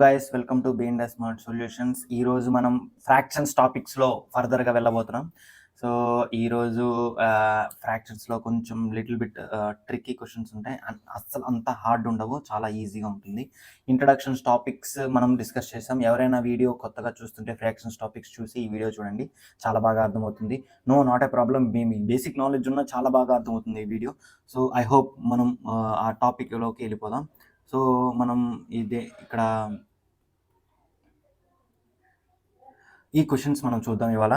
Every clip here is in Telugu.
Guys welcome to beyond smart solutions. ఈరోజు మనం ఫ్రాక్షన్స్ టాపిక్స్లో ఫర్దర్గా వెళ్ళబోతున్నాం. సో ఈరోజు ఫ్రాక్షన్స్లో కొంచెం లిటిల్ బిట్ ట్రిక్కీ క్వశ్చన్స్ ఉంటాయి. అస్సలు అంత హార్డ్ ఉండవు, చాలా ఈజీగా ఉంటుంది. ఇంట్రడక్షన్స్ టాపిక్స్ మనం డిస్కస్ చేసాం. ఎవరైనా వీడియో కొత్తగా చూస్తుంటే ఫ్రాక్షన్స్ టాపిక్స్ చూసి ఈ వీడియో చూడండి, చాలా బాగా అర్థమవుతుంది. నో నాట్ ఏ ప్రాబ్లం, మీ బేసిక్ నాలెడ్జ్ ఉన్న చాలా బాగా అర్థమవుతుంది ఈ వీడియో. సో ఐ హోప్ మనం ఆ టాపిక్లోకి వెళ్ళిపోదాం. సో మనం ఇదే ఇక్కడ ఈ క్వశ్చన్స్ మనం చూద్దాం. ఇవాళ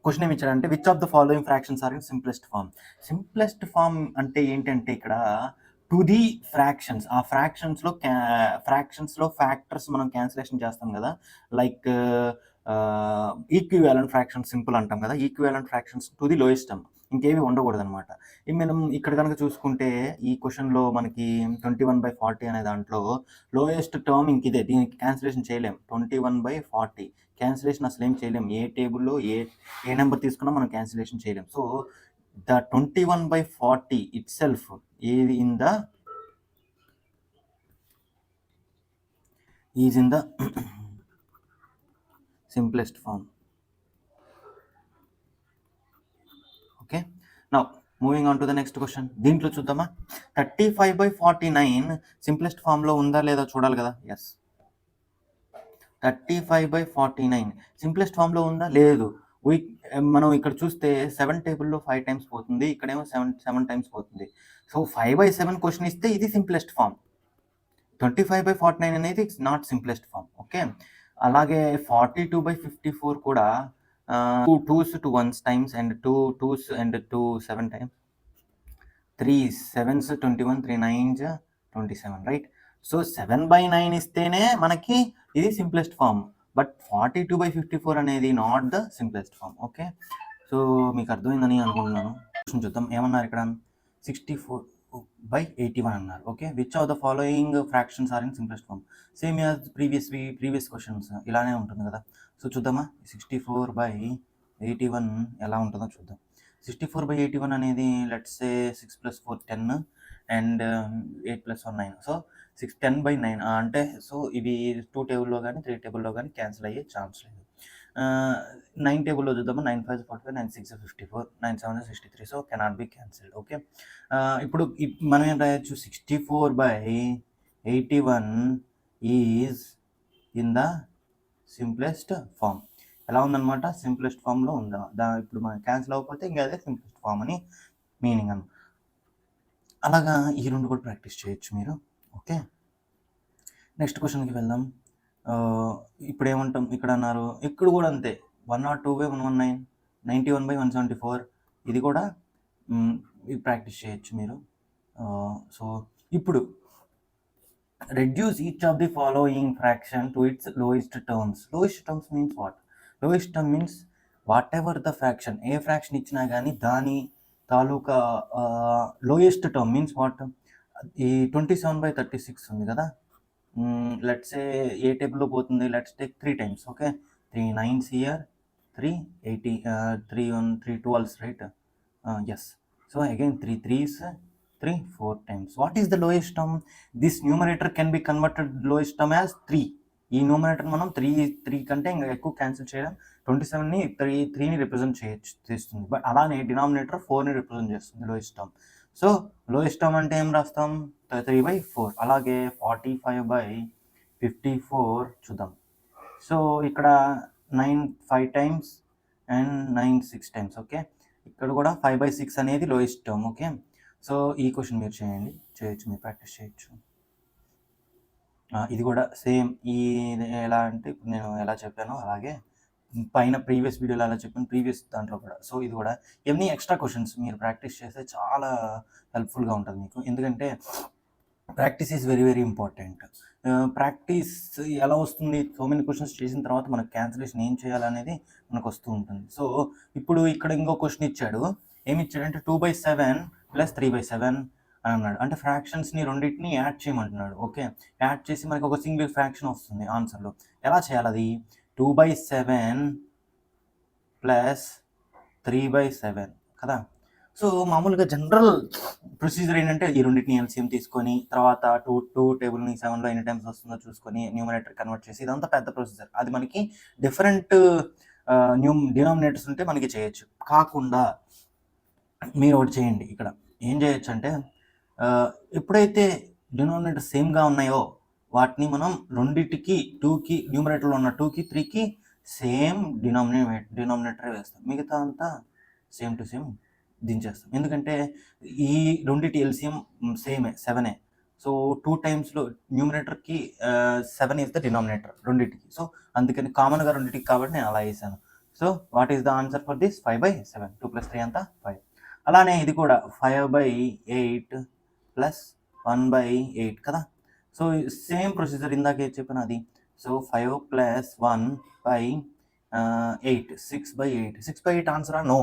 క్వశ్చన్ ఏమి ఇచ్చాడంటే, which of the following fractions are in simplest form. Simplest form అంటే ఏంటంటే ఇక్కడ టు ది ఫ్రాక్షన్స్, ఆ ఫ్రాక్షన్స్లో ఫ్యాక్టర్స్ మనం క్యాన్సిలేషన్ చేస్తాం కదా, లైక్ ఈక్వివాలెంట్ ఫ్రాక్షన్స్ సింపుల్ అంటాం కదా, equivalent fractions to the lowest term, ఇంకేవి ఉండకూడదు అనమాట. మనం ఇక్కడ కనుక చూసుకుంటే ఈ క్వశ్చన్లో మనకి 21/40 అనే దాంట్లో లోయెస్ట్ టర్మ్ ఇంక ఇదే, దీనికి క్యాన్సిలేషన్ చేయలేం. 21/40 క్యాన్సిలేషన్ అసలు ఏం చేయలేం. ఏ టేబుల్లో ఏ నెంబర్ తీసుకున్నా మనం క్యాన్సిలేషన్ చేయలేం. So the 21/40 it self is in the simplest form. Okay, now moving on to the next question. దీంట్లో చూద్దామా, 35/49 సింప్లెస్ట్ ఫామ్ లో ఉందా లేదా చూడాలి కదా. ఎస్, 35/49 సింప్లెస్ట్ ఫామ్ లో ఉందా లేదు. మనం ఇక్కడ చూస్తే 7 టేబుల్లో 5 టైమ్స్ పోతుంది, ఇక్కడేమో 7 టైమ్స్ పోతుంది. సో 5/7 క్వశ్చన్ ఇస్తే ఇది సింప్లెస్ట్ ఫామ్. 25/49 అనేది it's not simplest form. Okay, అలాగే 42/54 కూడా 2 2s 2 1s times and 2 2s and 2 7 times, 3 7s 21, 3 9s 27, right. So 7/9 ఇస్తేనే మనకి ఇది సింప్లెస్ట్ ఫామ్, బట్ 42/54 అనేది not the simplest form. Okay, so మీకు అర్థమైందని అనుకుంటున్నాను. చూద్దాం ఏమన్నారు ఇక్కడ, 64/81 అన్నారు. Okay, which of the following fractions are in simplest form. Same as previous questions ఇలానే ఉంటుంది కదా. సో చూద్దామా, 64/81 ఎలా ఉంటుందో చూద్దాం. 64/81 అనేది లెట్స్ సే 6 + 4 10 అండ్ 8 + 1 9. సో 10/9 అంటే, సో ఇవి 2 టేబుల్లో కానీ 3 టేబుల్లో కానీ క్యాన్సిల్ అయ్యే ఛాన్స్ లేదు. 9 టేబుల్లో చూద్దాము, 9 5 45, 9 6 54, 9 7 63. So cannot be cancelled. Okay, ఇప్పుడు మనం ఏం రాయొచ్చు, 64/81 is in the simplest form. ఎలా ఉందన్నమాట, సింప్లెస్ట్ ఫామ్లో ఉందా. ఇప్పుడు మనం క్యాన్సిల్ అవ్వకపోతే ఇంకా అదే సింప్లెస్ట్ ఫామ్ అని మీనింగ్ అన్న. అలాగా ఈ రెండు కూడా ప్రాక్టీస్ చేయొచ్చు మీరు. ఓకే, నెక్స్ట్ క్వశ్చన్కి వెళ్దాం. ఇప్పుడు ఏమంటాం, ఇక్కడ అన్నారు, ఇక్కడ కూడా అంతే, 102/119, 91/174. ఇది కూడా ప్రాక్టీస్ చేయొచ్చు మీరు. సో ఇప్పుడు reduce each of the following fraction to its lowest terms. Lowest terms means what? Lowest term means whatever the fraction, ఏ ఫ్రాక్షన్ ఇచ్చినా కానీ దాని తాలూకా లోయెస్ట్ టర్మ్ మీన్స్ వాట్. ఈ 27/36 ఉంది కదా, లెట్స్ సే ఏ టేబుల్లో పోతుంది, let's take 3 times. Okay, 3 9s here, 3 80, 3 1 3 12s, right. Yes, so again 3 3s, 3 4 times. What is the lowest term? This numerator can be converted lowest term as 3. ఈ న్యూమరేటర్ మనం 3 కంటే ఇంకా ఎక్కువ క్యాన్సిల్ చేయడం, 27ని 3ని రిప్రజెంట్ చేస్తుంది. బట్ అలానే డినామినేటర్ 4ని రిప్రజెంట్ చేస్తుంది lowest term. So lowest term అంటే ఏం రాస్తాం, 3/4. అలాగే 45/54 చూద్దాం. సో ఇక్కడ 9 5 టైమ్స్ అండ్ 9 6 టైమ్స్. ఓకే, ఇక్కడ కూడా 5/6 అనేది లోయెస్ట్ టర్మ్. ఓకే, సో ఈ క్వశ్చన్ మీరు చేయొచ్చు, మీరు ప్రాక్టీస్ చేయొచ్చు. ఇది కూడా సేమ్, ఎలా అంటే ఇప్పుడు నేను ఎలా చెప్పానో అలాగే పైన ప్రీవియస్ వీడియోలో ఎలా చెప్పాను, ప్రీవియస్ దాంట్లో కూడా. సో ఇది కూడా ఇవన్నీ ఎక్స్ట్రా క్వశ్చన్స్ మీరు ప్రాక్టీస్ చేస్తే చాలా హెల్ప్ఫుల్గా ఉంటుంది మీకు, ఎందుకంటే practice is very very important. Practice ఎలా వస్తుంది, సో మెనీ క్వశ్చన్స్ చేసిన తర్వాత మనకు క్యాన్సిలేషన్ ఏం చేయాలనేది మనకు వస్తూ ఉంటుంది. సో ఇప్పుడు ఇక్కడ ఇంకో క్వశ్చన్ ఇచ్చాడు, ఏమి ఇచ్చాడంటే 2/7 + 3/7 అని అన్నాడు. అంటే ఫ్రాక్షన్స్ని రెండింటిని యాడ్ చేయమంటున్నాడు. ఓకే, యాడ్ చేసి మనకి ఒక సింగిల్ ఫ్రాక్షన్ వస్తుంది ఆన్సర్లో. ఎలా చేయాలి అది, 2/7 + 3/7 కదా. సో మామూలుగా జనరల్ ప్రొసీజర్ ఏంటంటే ఈ రెండింటిని ఎల్సిఎం తీసుకొని తర్వాత టూ టేబుల్ని 7లో ఎన్ని టైమ్స్ వస్తుందో చూసుకొని న్యూమరేటర్ కన్వర్ట్ చేసి ఇదంతా పెద్ద ప్రొసీజర్. అది మనకి డిఫరెంట్ డినామినేటర్స్ ఉంటే మనకి చేయొచ్చు. కాకుండా మీరు ఒకటి చేయండి. ఇక్కడ ఏం చేయొచ్చు అంటే ఎప్పుడైతే డినామినేటర్ సేమ్గా ఉన్నాయో వాటిని మనం రెండిటికి 2కి న్యూమరేటర్లో ఉన్న 2కి 3కి సేమ్ డినామినేటరే వేస్తాం. మిగతా అంతా సేమ్ టు సేమ్ దించేస్తాం. ఎందుకంటే ఈ రెండిటి ఎల్సిఎం సేమే 7. సో 2 టైమ్స్లో న్యూమరేటర్కి 7 ఈజ్ ద డినామినేటర్ రెండింటికి. సో అందుకని కామన్గా రెండింటికి కాబట్టి నేను అలా వేసాను. So what is the answer for this? 5/7. 2 + 3 అంతా 5. అలానే ఇది కూడా 5/8 + 1/8 కదా. సో సేమ్ ప్రొసీజర్ ఇందాకే చెప్పాను అది. సో 5 + 1/8 6/8. 6/8 ఆన్సరా? నో.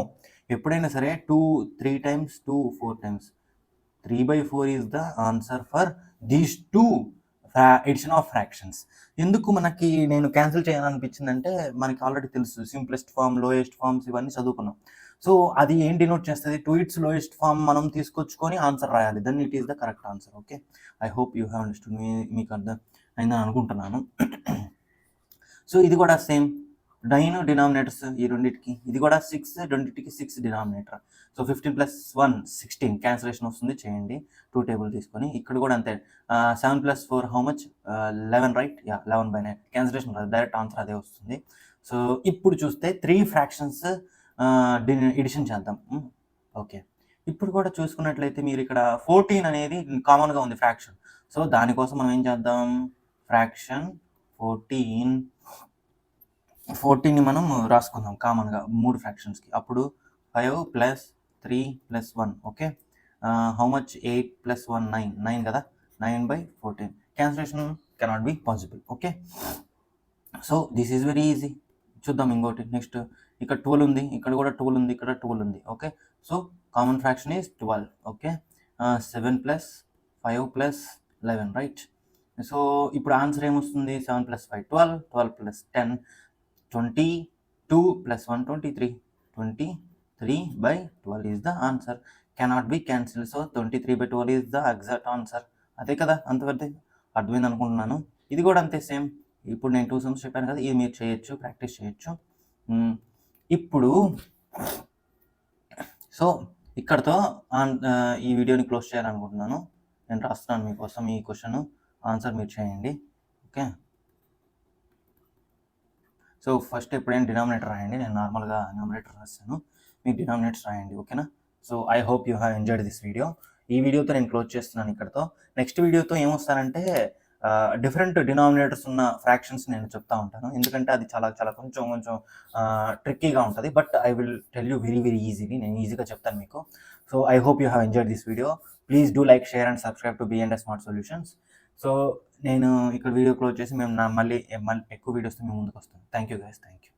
ఎప్పుడైనా సరే 3 times 2 4 times 3/4 is the answer for these 2 addition of fractions. ఎందుకు మనకి నేను క్యాన్సిల్ చేయాలనిపించిందంటే మనకి ఆల్రెడీ తెలుసు సింప్లెస్ట్ ఫామ్, లోయెస్ట్ ఫామ్స్ ఇవన్నీ చదువుకున్నాం. సో అది ఏం డినోట్ చేస్తుంది? 2 ఇట్స్ లోయెస్ట్ ఫామ్ మనం తీసుకొచ్చుకొని ఆన్సర్ రాయాలి. Then it is the correct answer. Okay, I hope you have understood. మీకు అర్థం అయిందని అనుకుంటున్నాను. సో ఇది కూడా సేమ్ డినామినేటర్స్ ఈ రెండింటికి. ఇది కూడా 6, రెండింటికి 6 డినామినేటర్. సో 15 + 1 16 క్యాన్సిలేషన్ వస్తుంది, చేయండి 2 టేబుల్ తీసుకొని. ఇక్కడ కూడా అంతే. 7 + 4 how much? 11 right? Yeah, 11/9 cancellation రాదు, డైరెక్ట్ ఆన్సర్ అదే వస్తుంది. సో ఇప్పుడు చూస్తే 3 ఫ్రాక్షన్స్ ఎడిషన్ చేద్దాం. ఓకే, ఇప్పుడు కూడా చూసుకున్నట్లయితే మీరు ఇక్కడ 14 అనేది కామన్గా ఉంది ఫ్రాక్షన్. సో దానికోసం మనం ఏం చేద్దాం? ఫ్రాక్షన్ 14ని మనం రాసుకుందాం కామన్గా 3 ఫ్రాక్షన్స్కి. అప్పుడు 5 + 3 + 1. Okay, how much? 8 + 1 9 కదా. 9/14 cancellation cannot be possible. Okay, so this is very easy. చూద్దాం ఇంకోటి. నెక్స్ట్ ఇక్కడ 12 ఉంది, ఇక్కడ కూడా 12 ఉంది, ఇక్కడ 12 ఉంది. Okay, so common fraction is 12. Okay, 7 + 5 + 11 right. So ఇప్పుడు ఆన్సర్ ఏమొస్తుంది? 7 + 5 12, 12 + 10 22 + 1 23. 23/12 is the answer. Cannot be cancel. So 23/12 is the exact answer. అదే కదా, అంతవరకు అర్థమైంది అనుకుంటున్నాను. ఇది కూడా అంతే సేమ్. ఇప్పుడు నేను 2 సమ్స్ చెప్పాను కదా, ఇది మీరు చేయొచ్చు, ప్రాక్టీస్ చేయొచ్చు. ఇప్పుడు సో ఇక్కడతో ఈ వీడియోని క్లోజ్ చేయాలనుకుంటున్నాను. నేను రాస్తున్నాను మీకోసం ఈ క్వశ్చన్, ఆన్సర్ మీరు చేయండి. ఓకే, సో ఫస్ట్ ఎప్పుడైనా డినామినేటర్ రాయండి. నేను నార్మల్గా న్యూమరేటర్ రాస్తాను, మీరు డినామినేటర్స్ రాయండి. ఓకేనా? So I hope you have enjoyed this video. ఈ వీడియోతో నేను క్లోజ్ చేస్తున్నాను ఇక్కడతో. నెక్స్ట్ వీడియోతో ఏమొస్తానంటే డిఫరెంట్ డినామినేటర్స్ ఉన్న ఫ్రాక్షన్స్ నేను చెప్తా ఉంటాను. ఎందుకంటే అది చాలా కొంచెం ట్రిక్కీగా ఉంటుంది. But I will tell you very easily. నేను ఈజీగా చెప్తాను మీకు. So I hope you have enjoyed this video. Please do like, share and subscribe to B&S smart solutions. So నేను ఇక్కడ వీడియో క్లోజ్ చేసి మళ్ళీ ఎక్కువ వీడియోస్తో మేము ముందుకు వస్తాను. Thank you guys, thank you.